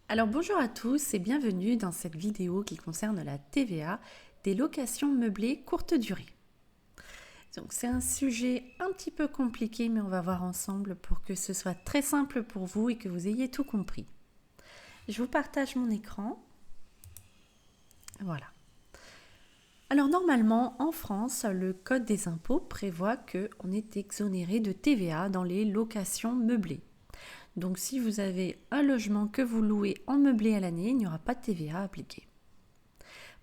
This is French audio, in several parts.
Alors bonjour à tous et bienvenue dans cette vidéo qui concerne la TVA des locations meublées courte durée. Donc c'est un sujet un petit peu compliqué mais on va voir ensemble pour que ce soit très simple pour vous et que vous ayez tout compris. Je vous partage mon écran. Voilà. Alors normalement en France, le code des impôts prévoit qu'on est exonéré de TVA dans les locations meublées. Donc si vous avez un logement que vous louez en meublé à l'année, il n'y aura pas de TVA appliquée.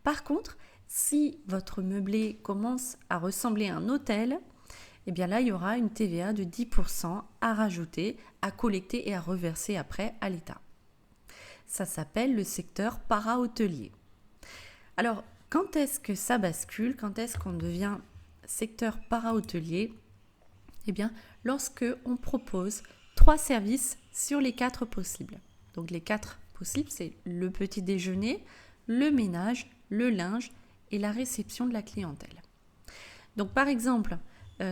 Par contre, si votre meublé commence à ressembler à un hôtel, eh bien là, il y aura une TVA de 10% à rajouter, à collecter et à reverser après à l'État. Ça s'appelle le secteur para-hôtelier. Alors, quand est-ce que ça bascule? Quand est-ce qu'on devient secteur para-hôtelier? Eh bien, lorsque on propose 3 services sur les 4 possibles. Donc les 4 possibles, c'est le petit déjeuner, le ménage, le linge et la réception de la clientèle. Donc par exemple,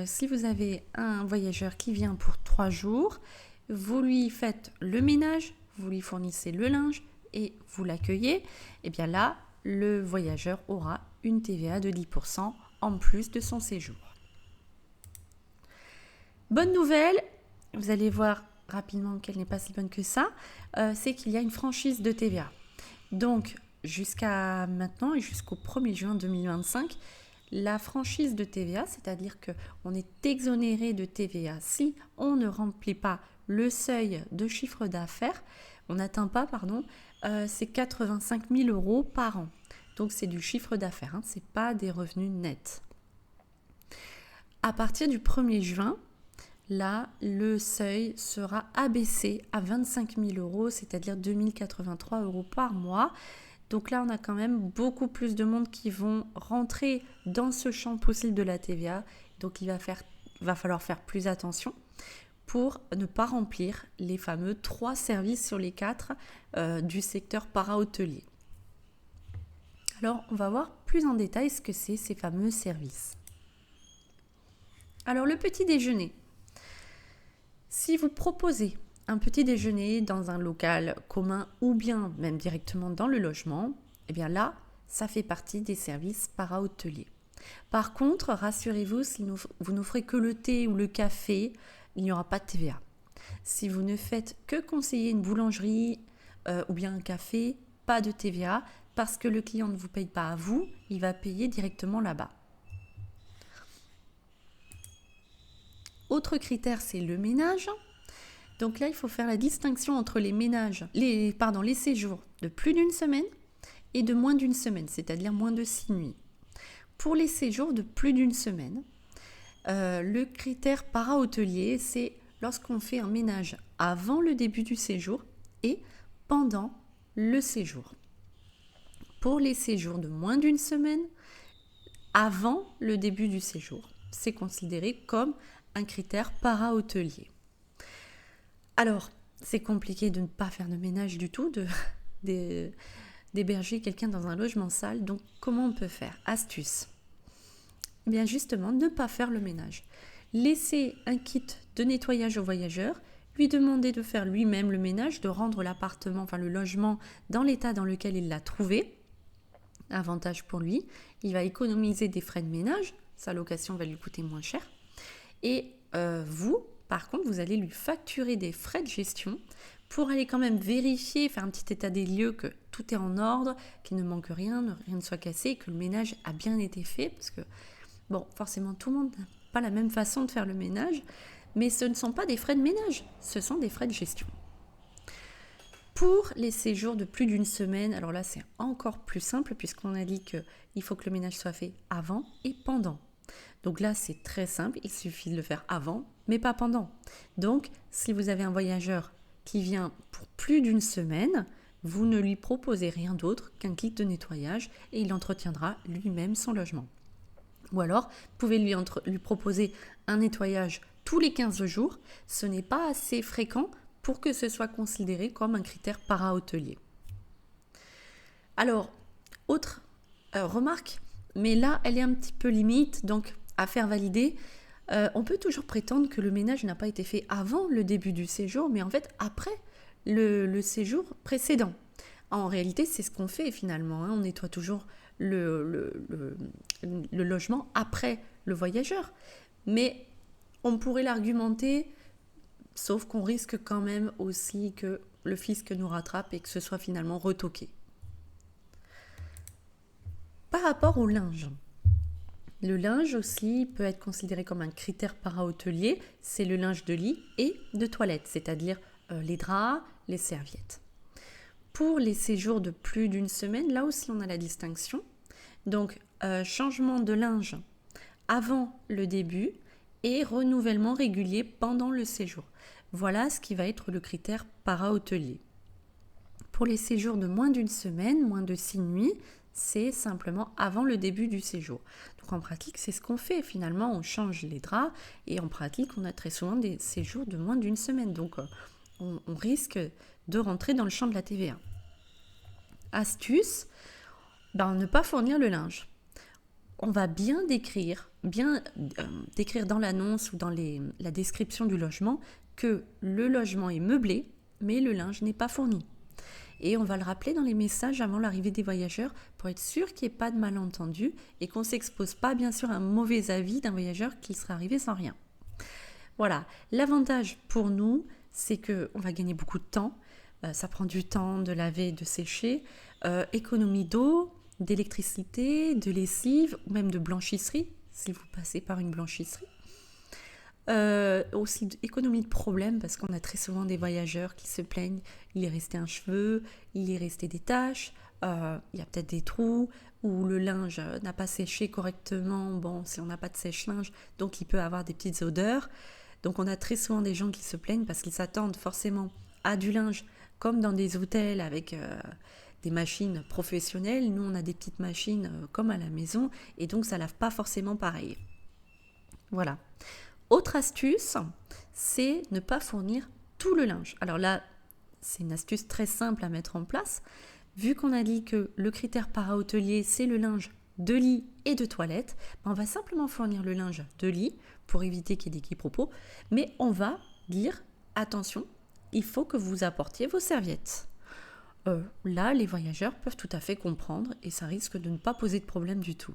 si vous avez un voyageur qui vient pour 3 jours, vous lui faites le ménage, vous lui fournissez le linge et vous l'accueillez, et bien là, le voyageur aura une TVA de 10% en plus de son séjour. Bonne nouvelle, vous allez voir rapidement qu'elle n'est pas si bonne que ça, c'est qu'il y a une franchise de TVA. Donc, jusqu'à maintenant et jusqu'au 1er juin 2025, la franchise de TVA, c'est-à-dire qu'on est exonéré de TVA si on ne remplit pas le seuil de chiffre d'affaires, on n'atteint pas, c'est 85 000 euros par an. Donc c'est du chiffre d'affaires, ce n'est pas des revenus nets. À partir du 1er juin, là, le seuil sera abaissé à 25 000 euros, c'est-à-dire 2 083 euros par mois. Donc là, on a quand même beaucoup plus de monde qui vont rentrer dans ce champ possible de la TVA. Donc il va falloir faire plus attention pour ne pas remplir les fameux 3 services sur les 4 du secteur para-hôtelier. Alors, on va voir plus en détail ce que c'est ces fameux services. Alors, le petit déjeuner. Si vous proposez un petit déjeuner dans un local commun ou bien même directement dans le logement, eh bien là, ça fait partie des services para-hôteliers. Par contre, rassurez-vous, si vous n'offrez que le thé ou le café, il n'y aura pas de TVA. Si vous ne faites que conseiller une boulangerie ou bien un café, pas de TVA parce que le client ne vous paye pas à vous, il va payer directement là-bas. Autre critère, c'est le ménage. Donc là, il faut faire la distinction entre les séjours de plus d'une semaine et de moins d'une semaine, c'est-à-dire moins de 6 nuits. Pour les séjours de plus d'une semaine, le critère para-hôtelier, c'est lorsqu'on fait un ménage avant le début du séjour et pendant le séjour. Pour les séjours de moins d'une semaine, avant le début du séjour, c'est considéré comme un critère para-hôtelier. Alors, c'est compliqué de ne pas faire de ménage du tout, d'héberger quelqu'un dans un logement sale. Donc, comment on peut faire? Astuce. Eh bien, justement, ne pas faire le ménage. Laisser un kit de nettoyage au voyageur, lui demander de faire lui-même le ménage, de rendre l'appartement, le logement dans l'état dans lequel il l'a trouvé. Avantage pour lui, il va économiser des frais de ménage, sa location va lui coûter moins cher. Et vous, par contre, vous allez lui facturer des frais de gestion pour aller quand même vérifier, faire un petit état des lieux que tout est en ordre, qu'il ne manque rien, rien ne soit cassé, que le ménage a bien été fait. Parce que, forcément, tout le monde n'a pas la même façon de faire le ménage, mais ce ne sont pas des frais de ménage, ce sont des frais de gestion. Pour les séjours de plus d'une semaine, alors là, c'est encore plus simple puisqu'on a dit qu'il faut que le ménage soit fait avant et pendant. Donc là, c'est très simple, il suffit de le faire avant, mais pas pendant. Donc, si vous avez un voyageur qui vient pour plus d'une semaine, vous ne lui proposez rien d'autre qu'un kit de nettoyage et il entretiendra lui-même son logement. Ou alors, vous pouvez lui proposer un nettoyage tous les 15 jours. Ce n'est pas assez fréquent pour que ce soit considéré comme un critère para-hôtelier. Alors, autre remarque, mais là, elle est un petit peu limite, donc à faire valider. On peut toujours prétendre que le ménage n'a pas été fait avant le début du séjour, mais en fait après le séjour précédent. En réalité, c'est ce qu'on fait finalement, hein. On nettoie toujours le logement après le voyageur. Mais on pourrait l'argumenter, sauf qu'on risque quand même aussi que le fisc nous rattrape et que ce soit finalement retoqué. Par rapport au linge, le linge aussi peut être considéré comme un critère para-hôtelier, c'est le linge de lit et de toilette, c'est-à-dire les draps, les serviettes. Pour les séjours de plus d'une semaine, là aussi on a la distinction. Donc changement de linge avant le début et renouvellement régulier pendant le séjour. Voilà ce qui va être le critère para-hôtelier. Pour les séjours de moins d'une semaine, moins de 6 nuits, c'est simplement avant le début du séjour. Donc en pratique, c'est ce qu'on fait. Finalement, on change les draps et en pratique, on a très souvent des séjours de moins d'une semaine. Donc on risque de rentrer dans le champ de la TVA. Astuce, ne pas fournir le linge. On va bien décrire dans l'annonce ou dans la description du logement que le logement est meublé, mais le linge n'est pas fourni. Et on va le rappeler dans les messages avant l'arrivée des voyageurs pour être sûr qu'il n'y ait pas de malentendu et qu'on ne s'expose pas bien sûr à un mauvais avis d'un voyageur qui serait arrivé sans rien. Voilà, l'avantage pour nous, c'est qu'on va gagner beaucoup de temps. Ça prend du temps de laver et de sécher. Économie d'eau, d'électricité, de lessive ou même de blanchisserie si vous passez par une blanchisserie. Aussi économie de problèmes parce qu'on a très souvent des voyageurs qui se plaignent, il est resté un cheveu, il est resté des taches, il y a peut-être des trous ou le linge n'a pas séché correctement, bon si on n'a pas de sèche-linge donc il peut avoir des petites odeurs. Donc on a très souvent des gens qui se plaignent parce qu'ils s'attendent forcément à du linge comme dans des hôtels avec des machines professionnelles. Nous on a des petites machines comme à la maison et donc ça lave pas forcément pareil. Voilà. Autre astuce, c'est ne pas fournir tout le linge. Alors là, c'est une astuce très simple à mettre en place. Vu qu'on a dit que le critère para-hôtelier, c'est le linge de lit et de toilette, on va simplement fournir le linge de lit pour éviter qu'il y ait des quiproquos, mais on va dire, attention, il faut que vous apportiez vos serviettes. Là, les voyageurs peuvent tout à fait comprendre et ça risque de ne pas poser de problème du tout.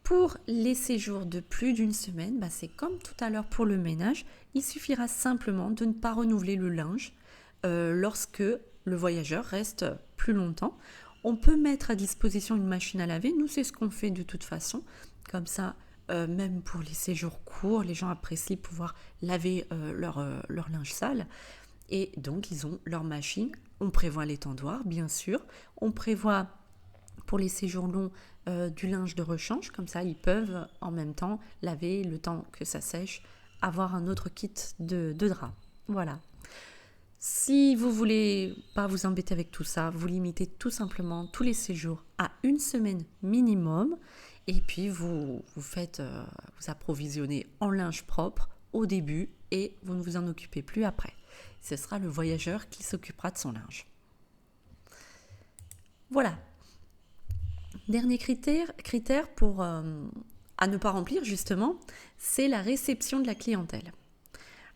Pour les séjours de plus d'une semaine, c'est comme tout à l'heure pour le ménage, il suffira simplement de ne pas renouveler le linge lorsque le voyageur reste plus longtemps. On peut mettre à disposition une machine à laver, nous c'est ce qu'on fait de toute façon, comme ça même pour les séjours courts, les gens apprécient pouvoir laver leur linge sale et donc ils ont leur machine. On prévoit l'étendoir bien sûr, on prévoit pour les séjours longs du linge de rechange, comme ça ils peuvent en même temps laver le temps que ça sèche, avoir un autre kit de drap. Voilà. Si vous voulez pas vous embêter avec tout ça, vous limitez tout simplement tous les séjours à une semaine minimum et puis vous approvisionnez en linge propre au début et vous ne vous en occupez plus après. Ce sera le voyageur qui s'occupera de son linge. Voilà. Dernier critère pour à ne pas remplir justement, c'est la réception de la clientèle.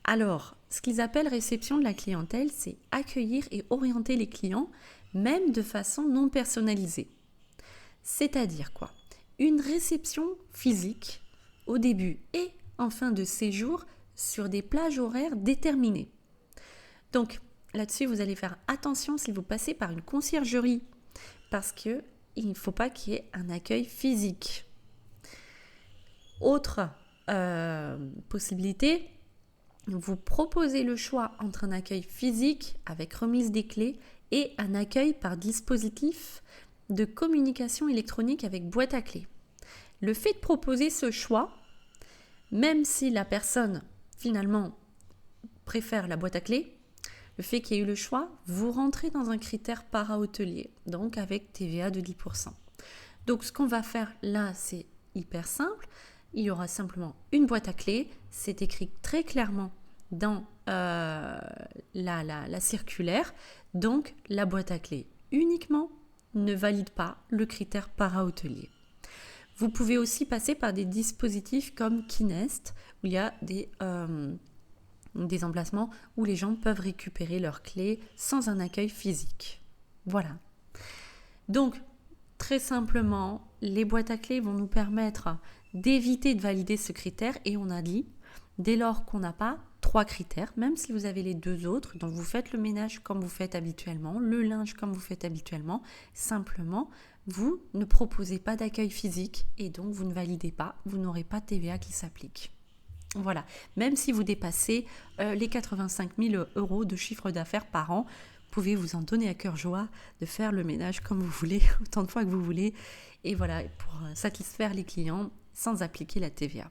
Alors, ce qu'ils appellent réception de la clientèle, c'est accueillir et orienter les clients, même de façon non personnalisée. C'est-à-dire quoi ? Une réception physique au début et en fin de séjour sur des plages horaires déterminées. Donc là-dessus, vous allez faire attention si vous passez par une conciergerie parce qu'il ne faut pas qu'il y ait un accueil physique. Autre possibilité, vous proposez le choix entre un accueil physique avec remise des clés et un accueil par dispositif de communication électronique avec boîte à clés. Le fait de proposer ce choix, même si la personne finalement préfère la boîte à clés, le fait qu'il y ait eu le choix, vous rentrez dans un critère para-hôtelier, donc avec TVA de 10%. Donc ce qu'on va faire là, c'est hyper simple. Il y aura simplement une boîte à clés. C'est écrit très clairement dans la circulaire. Donc la boîte à clés uniquement ne valide pas le critère para-hôtelier. Vous pouvez aussi passer par des dispositifs comme Kinest, où il y a des emplacements où les gens peuvent récupérer leurs clés sans un accueil physique. Voilà. Donc, très simplement, les boîtes à clés vont nous permettre d'éviter de valider ce critère et on a dit, dès lors qu'on n'a pas 3 critères, même si vous avez les 2 autres, donc vous faites le ménage comme vous faites habituellement, le linge comme vous faites habituellement, simplement, vous ne proposez pas d'accueil physique et donc vous ne validez pas, vous n'aurez pas de TVA qui s'applique. Voilà, même si vous dépassez les 85 000 € de chiffre d'affaires par an, vous pouvez vous en donner à cœur joie de faire le ménage comme vous voulez, autant de fois que vous voulez, et voilà, pour satisfaire les clients sans appliquer la TVA.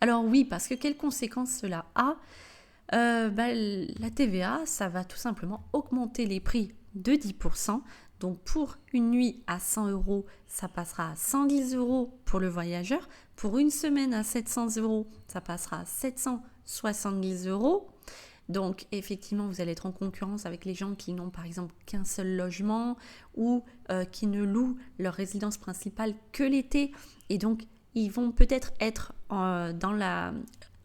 Alors oui, parce que quelles conséquences cela a ? La TVA, ça va tout simplement augmenter les prix de 10%. Donc pour une nuit à 100 €, ça passera à 110 € pour le voyageur. Pour une semaine à 700 €, ça passera à 770 €. Donc effectivement, vous allez être en concurrence avec les gens qui n'ont par exemple qu'un seul logement ou qui ne louent leur résidence principale que l'été. Et donc, ils vont peut-être être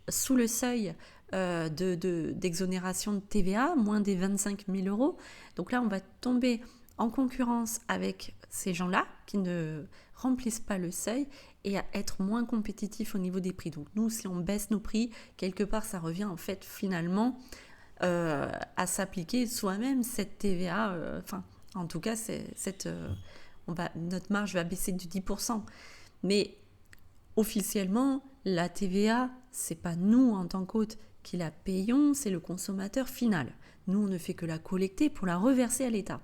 sous le seuil d'exonération de TVA, moins des 25 000 €. Donc là, on va tomber en concurrence avec ces gens-là qui ne remplissent pas le seuil et à être moins compétitifs au niveau des prix. Donc nous, si on baisse nos prix, quelque part, ça revient en fait finalement à s'appliquer soi-même cette TVA. En tout cas, notre marge va baisser de 10%. Mais officiellement, la TVA, c'est pas nous en tant qu'hôte qui la payons, c'est le consommateur final. Nous, on ne fait que la collecter pour la reverser à l'État.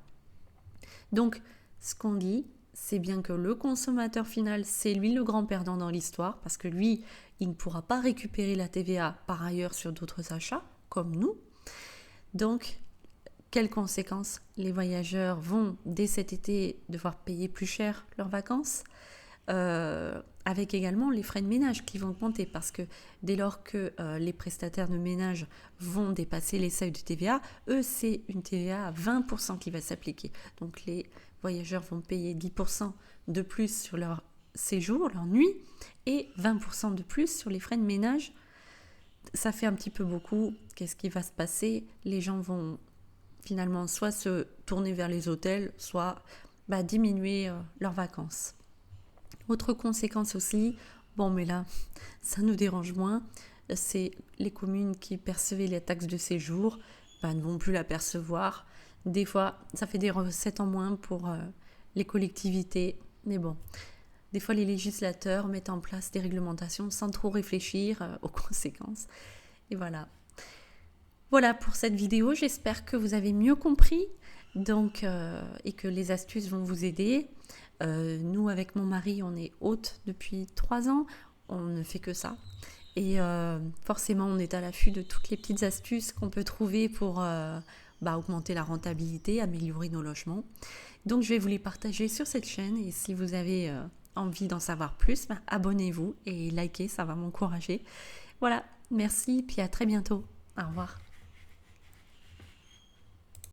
Donc, ce qu'on dit, c'est bien que le consommateur final, c'est lui le grand perdant dans l'histoire, parce que lui, il ne pourra pas récupérer la TVA par ailleurs sur d'autres achats, comme nous. Donc, quelles conséquences ? Les voyageurs vont, dès cet été, devoir payer plus cher leurs vacances, avec également les frais de ménage qui vont augmenter, parce que dès lors que les prestataires de ménage vont dépasser les seuils de TVA, eux, c'est une TVA à 20% qui va s'appliquer. Donc les voyageurs vont payer 10% de plus sur leur séjour, leur nuit, et 20% de plus sur les frais de ménage. Ça fait un petit peu beaucoup. Qu'est-ce qui va se passer ? Les gens vont finalement soit se tourner vers les hôtels, soit diminuer leurs vacances. Autre conséquence aussi, mais là, ça nous dérange moins, c'est les communes qui percevaient les taxes de séjour, ne vont plus la percevoir. Des fois, ça fait des recettes en moins pour les collectivités, mais bon, des fois les législateurs mettent en place des réglementations sans trop réfléchir aux conséquences. Et voilà. Voilà pour cette vidéo, j'espère que vous avez mieux compris et que les astuces vont vous aider. Nous, avec mon mari, on est hôte depuis 3 ans, on ne fait que ça. Et forcément, on est à l'affût de toutes les petites astuces qu'on peut trouver pour augmenter la rentabilité, améliorer nos logements. Donc, je vais vous les partager sur cette chaîne et si vous avez envie d'en savoir plus, abonnez-vous et likez, ça va m'encourager. Voilà, merci, puis à très bientôt. Au revoir.